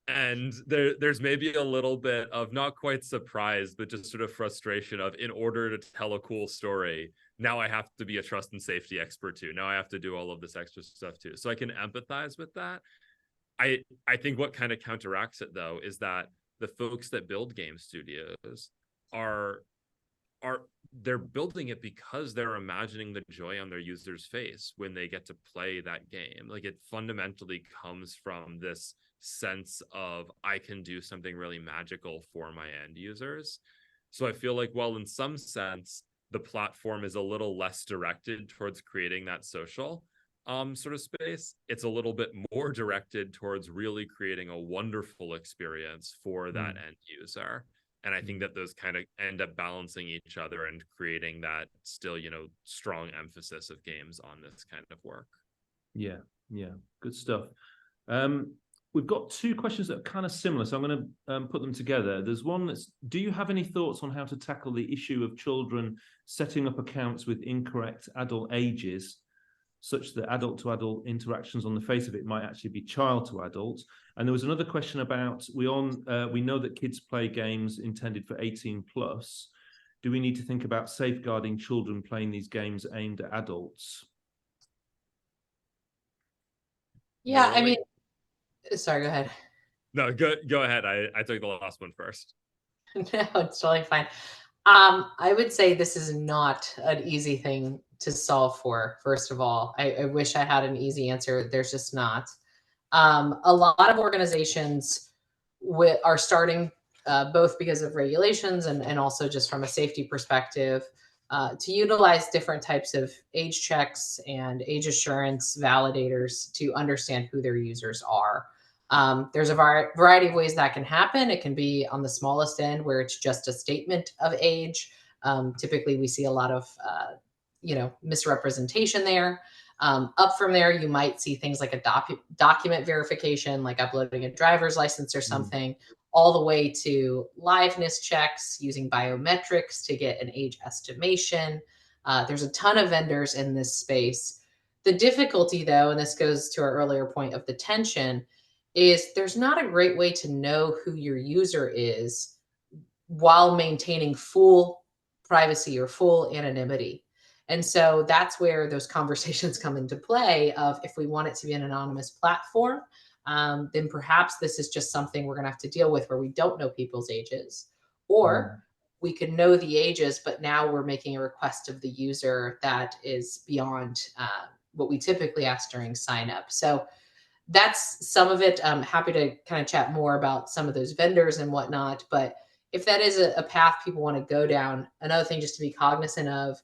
[SPEAKER 2] And there's maybe a little bit of not quite surprise, but just sort of frustration of, in order to tell a cool story, now I have to be a trust and safety expert too. Now I have to do all of this extra stuff too. So I can empathize with that. I think what kind of counteracts it, though, is that the folks that build game studios are they're building it because they're imagining the joy on their users' face when they get to play that game. Like, it fundamentally comes from this sense of, I can do something really magical for my end users. So I feel like, while in some sense the platform is a little less directed towards creating that social sort of space, it's a little bit more directed towards really creating a wonderful experience for that end user. And I think that those kind of end up balancing each other and creating that still, strong emphasis of games on this kind of work.
[SPEAKER 1] Yeah, good stuff. We've got two questions that are kind of similar, so I'm going to put them together. There's one that's, do you have any thoughts on how to tackle the issue of children setting up accounts with incorrect adult ages, such that adult-to-adult interactions on the face of it might actually be child-to-adult? And there was another question about, we know that kids play games intended for 18 plus. Do we need to think about safeguarding children playing these games aimed at adults?
[SPEAKER 3] Yeah, I mean, sorry, go ahead.
[SPEAKER 2] No, go ahead. I took the last one first.
[SPEAKER 3] No, it's totally fine. I would say this is not an easy thing to solve for, first of all. I wish I had an easy answer. There's just not. A lot of organizations are starting, both because of regulations and also just from a safety perspective, to utilize different types of age checks and age assurance validators to understand who their users are. There's a variety of ways that can happen. It can be on the smallest end, where it's just a statement of age. Typically, we see a lot of misrepresentation there. Up from there, you might see things like a document verification, like uploading a driver's license or something, all the way to liveness checks using biometrics to get an age estimation. There's a ton of vendors in this space. The difficulty, though, and this goes to our earlier point of the tension, is there's not a great way to know who your user is while maintaining full privacy or full anonymity. And so that's where those conversations come into play of, if we want it to be an anonymous platform, then perhaps this is just something we're going to have to deal with, where we don't know people's ages. Or we could know the ages, but now we're making a request of the user that is beyond what we typically ask during sign up. So that's some of it. I'm happy to kind of chat more about some of those vendors and whatnot. But if that is a path people want to go down, another thing just to be cognizant of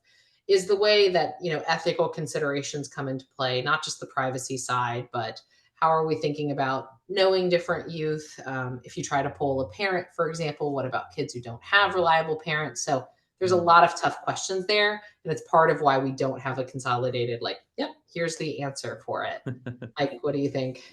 [SPEAKER 3] is the way that, ethical considerations come into play, not just the privacy side, but how are we thinking about knowing different youth? If you try to poll a parent, for example, what about kids who don't have reliable parents? So there's a lot of tough questions there. And it's part of why we don't have a consolidated, yep, here's the answer for it. Like, what do you think?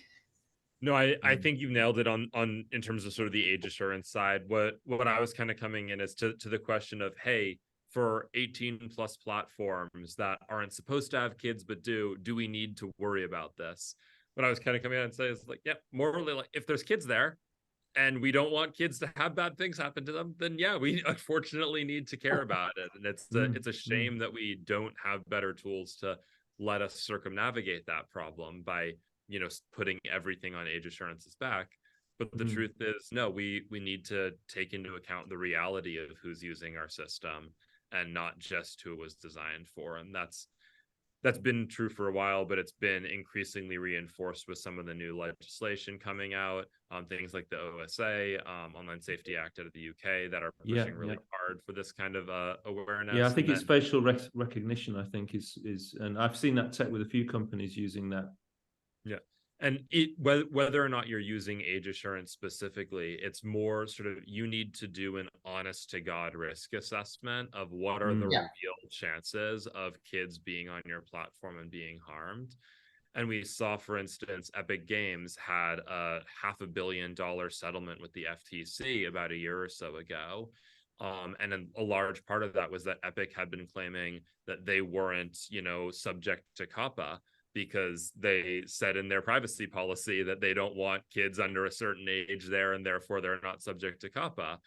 [SPEAKER 2] No, I think you've nailed it on in terms of sort of the age assurance side. What I was kind of coming in is to the question of, hey, for 18 plus platforms that aren't supposed to have kids but do we need to worry about this? What I was kind of coming in and say is yeah, morally, if there's kids there and we don't want kids to have bad things happen to them, then yeah, we unfortunately need to care about it. And it's a shame that we don't have better tools to let us circumnavigate that problem by putting everything on age assurance's back. But the truth is, no, we need to take into account the reality of who's using our system and not just who it was designed for. And that's been true for a while, but it's been increasingly reinforced with some of the new legislation coming out on things like the OSA, Online Safety Act out of the UK, that are pushing really hard for this kind of awareness.
[SPEAKER 1] Yeah, I think it's facial recognition, I think is, and I've seen that tech with a few companies using that.
[SPEAKER 2] Yeah. And whether or not you're using age assurance specifically, it's more sort of, you need to do an honest to God risk assessment of what are the real chances of kids being on your platform and being harmed. And we saw, for instance, Epic Games had a $500 million settlement with the FTC about a year or so ago. And a large part of that was that Epic had been claiming that they weren't, subject to COPPA, because they said in their privacy policy that they don't want kids under a certain age there, and therefore they're not subject to COPPA.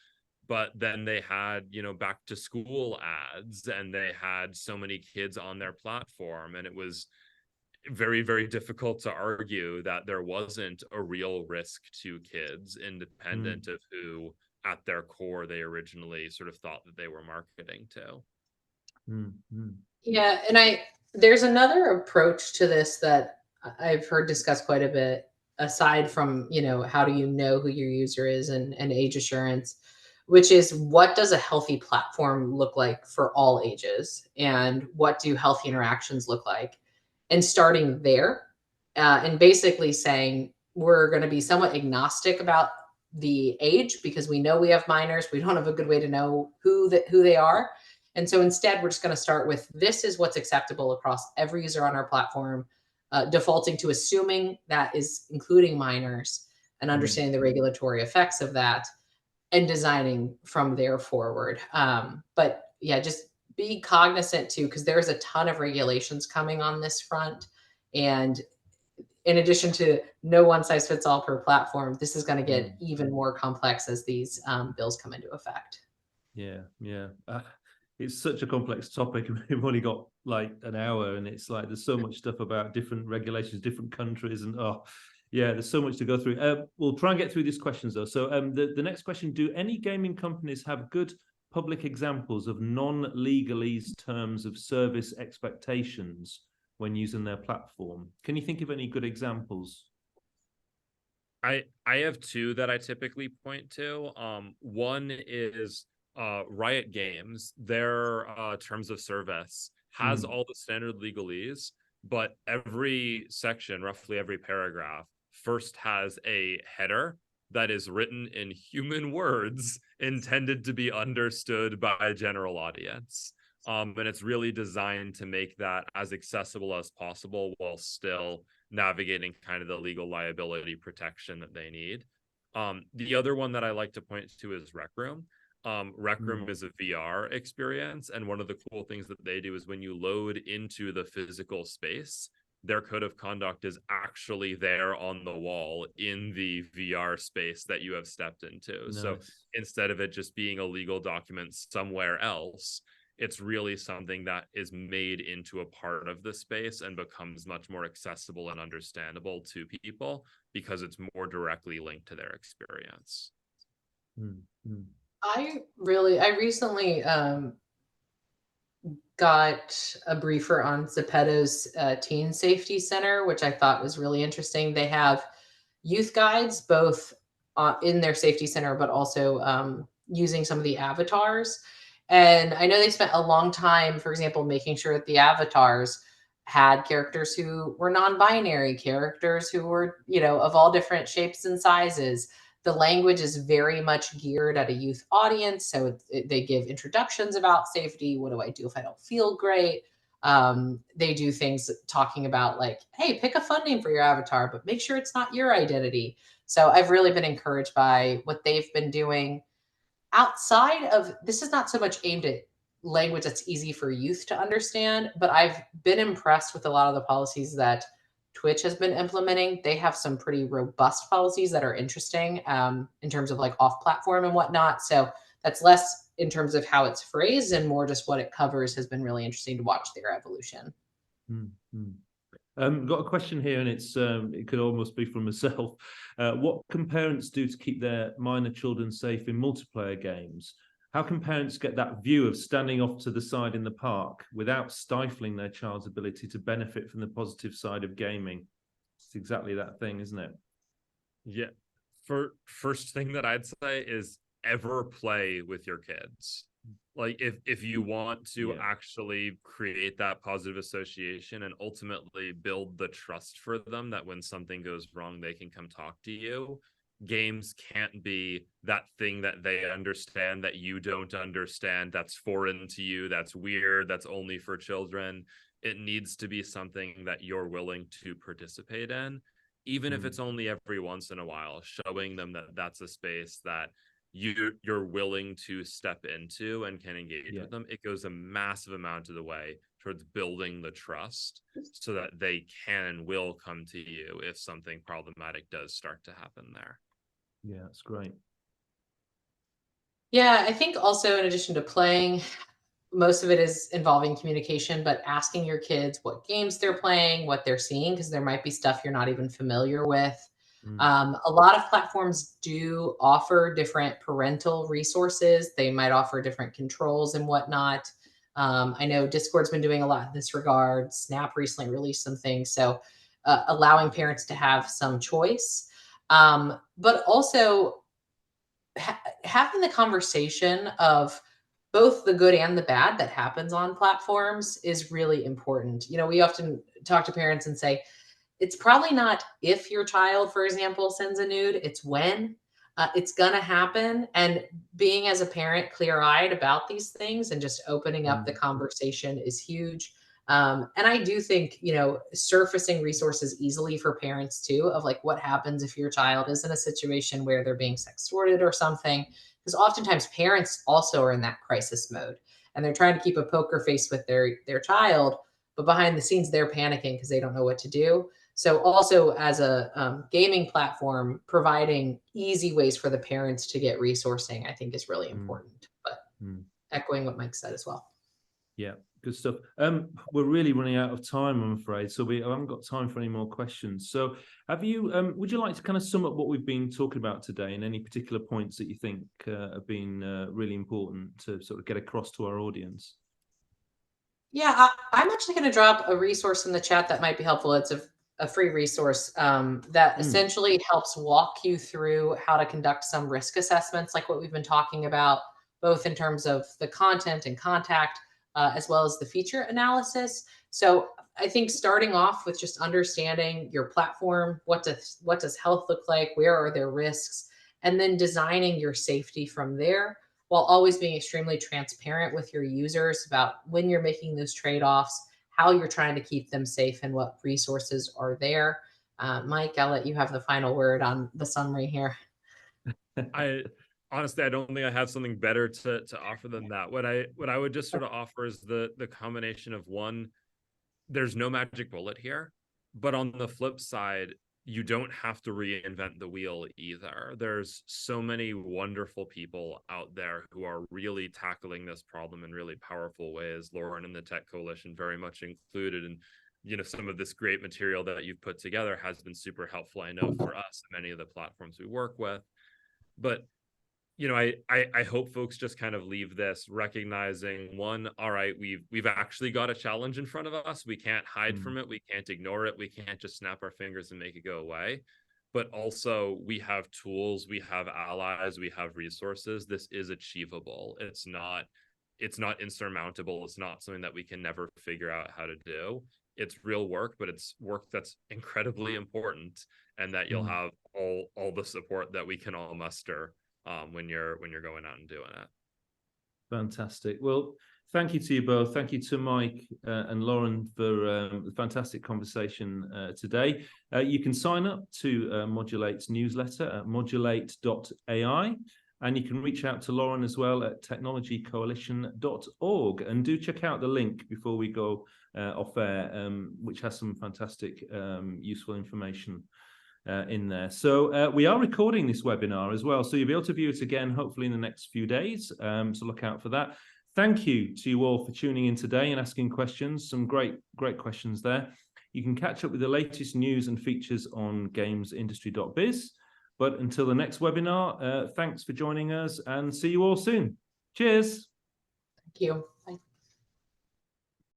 [SPEAKER 2] But then they had, back to school ads, and they had so many kids on their platform, and it was very, very difficult to argue that there wasn't a real risk to kids, independent of who at their core they originally sort of thought that they were marketing to.
[SPEAKER 3] Yeah, and there's another approach to this that I've heard discussed quite a bit, aside from, how do you know who your user is and age assurance, which is, what does a healthy platform look like for all ages? And what do healthy interactions look like? And starting there, and basically saying, we're going to be somewhat agnostic about the age, because we know we have minors. We don't have a good way to know who they are. And so instead, we're just going to start with, this is what's acceptable across every user on our platform, defaulting to assuming that is including minors and understanding the regulatory effects of that, and designing from there forward. But yeah, just be cognizant too, because there's a ton of regulations coming on this front. And in addition to no one size fits all per platform, this is going to get even more complex as these bills come into effect.
[SPEAKER 1] Yeah. It's such a complex topic. We've only got an hour, and it's there's so much stuff about different regulations, different countries, and there's so much to go through. We'll try and get through these questions though. So the next question: do any gaming companies have good public examples of non-legalese terms of service expectations when using their platform? Can you think of any good examples?
[SPEAKER 2] I have two that I typically point to. One is Riot Games. Their terms of service has all the standard legalese, but every section, roughly every paragraph, first has a header that is written in human words intended to be understood by a general audience. And it's really designed to make that as accessible as possible while still navigating kind of the legal liability protection that they need. The other one that I like to point to is Rec Room. Rec Room is a VR experience, and one of the cool things that they do is, when you load into the physical space, their code of conduct is actually there on the wall in the VR space that you have stepped into. Nice. So instead of it just being a legal document somewhere else, it's really something that is made into a part of the space and becomes much more accessible and understandable to people because it's more directly linked to their experience.
[SPEAKER 3] I recently got a briefer on Zeppeto's Teen Safety Center, which I thought was really interesting. They have youth guides both in their safety center, but also using some of the avatars. And I know they spent a long time, for example, making sure that the avatars had characters who were non-binary, characters who were, of all different shapes and sizes. The language is very much geared at a youth audience. So they give introductions about safety. What do I do if I don't feel great? They do things talking about like, hey, pick a fun name for your avatar, but make sure it's not your identity. So I've really been encouraged by what they've been doing outside of this. Is not so much aimed at language that's easy for youth to understand, but I've been impressed with a lot of the policies that Twitch has been implementing. They have some pretty robust policies that are interesting in terms of like off platform and whatnot. So that's less in terms of how it's phrased and more just what it covers has been really interesting to watch their evolution.
[SPEAKER 1] Mm-hmm. Got a question here, and it could almost be from myself. What can parents do to keep their minor children safe in multiplayer games? How can parents get that view of standing off to the side in the park without stifling their child's ability to benefit from the positive side of gaming? It's exactly that thing, isn't it?
[SPEAKER 2] Yeah. First thing that I'd say is ever play with your kids. Like if you want to actually create that positive association and ultimately build the trust for them that when something goes wrong, they can come talk to you. Games can't be that thing that they understand that you don't understand, that's foreign to you, that's weird, that's only for children. It needs to be something that you're willing to participate in, even if it's only every once in a while, showing them that that's a space that you're willing to step into and can engage with them. It goes a massive amount of the way towards building the trust so that they can and will come to you if something problematic does start to happen there.
[SPEAKER 1] Yeah, that's great.
[SPEAKER 3] Yeah, I think also in addition to playing, most of it is involving communication, but asking your kids what games they're playing, what they're seeing, because there might be stuff you're not even familiar with. A lot of platforms do offer different parental resources. They might offer different controls and whatnot. I know Discord's been doing a lot in this regard. Snap recently released some things. So allowing parents to have some choice. But also having the conversation of both the good and the bad that happens on platforms is really important. We often talk to parents and say, it's probably not if your child, for example, sends a nude, it's when. It's going to happen. And being as a parent clear-eyed about these things and just opening up the conversation is huge. And I do think, surfacing resources easily for parents too, of like what happens if your child is in a situation where they're being sextorted or something. Because oftentimes parents also are in that crisis mode and they're trying to keep a poker face with their child, but behind the scenes they're panicking because they don't know what to do. So also as a gaming platform, providing easy ways for the parents to get resourcing, I think is really important. But echoing what Mike said as well.
[SPEAKER 1] Yeah, good stuff. We're really running out of time, I'm afraid, so I haven't got time for any more questions. So would you like to kind of sum up what we've been talking about today and any particular points that you think have been really important to sort of get across to our audience?
[SPEAKER 3] Yeah, I'm actually going to drop a resource in the chat that might be helpful. It's a free resource that essentially helps walk you through how to conduct some risk assessments, like what we've been talking about, both in terms of the content and contact, as well as the feature analysis. So I think starting off with just understanding your platform, what does health look like, where are there risks, and then designing your safety from there, while always being extremely transparent with your users about when you're making those trade-offs, how you're trying to keep them safe, and what resources are there. Mike, I'll let you have the final word on the summary here.
[SPEAKER 2] Honestly, I don't think I have something better to offer than that. What I would just sort of offer is the combination of one, there's no magic bullet here, but on the flip side, you don't have to reinvent the wheel either. There's so many wonderful people out there who are really tackling this problem in really powerful ways. Lauren and the Tech Coalition very much included. And, some of this great material that you've put together has been super helpful, I know, for us, many of the platforms we work with. But You know, I hope folks just kind of leave this recognizing, one, all right, we've actually got a challenge in front of us. We can't hide from it. We can't ignore it. We can't just snap our fingers and make it go away. But also, we have tools, we have allies, we have resources. This is achievable. It's not insurmountable. It's not something that we can never figure out how to do. It's real work, but it's work that's incredibly important, and that you'll have all the support that we can all muster when you're going out and doing it.
[SPEAKER 1] Fantastic. Well, thank you to you both. Thank you to Mike and Lauren for the fantastic conversation today. You can sign up to Modulate's newsletter at modulate.ai, and you can reach out to Lauren as well at technologycoalition.org. And do check out the link before we go off air, which has some fantastic useful information in there. So we are recording this webinar as well, so you'll be able to view it again hopefully in the next few days, so look out for that. Thank you to you all for tuning in today and asking questions. Some great questions there. You can catch up with the latest news and features on GamesIndustry.biz. But until the next webinar, thanks for joining us, and see you all soon. Cheers.
[SPEAKER 3] Thank you.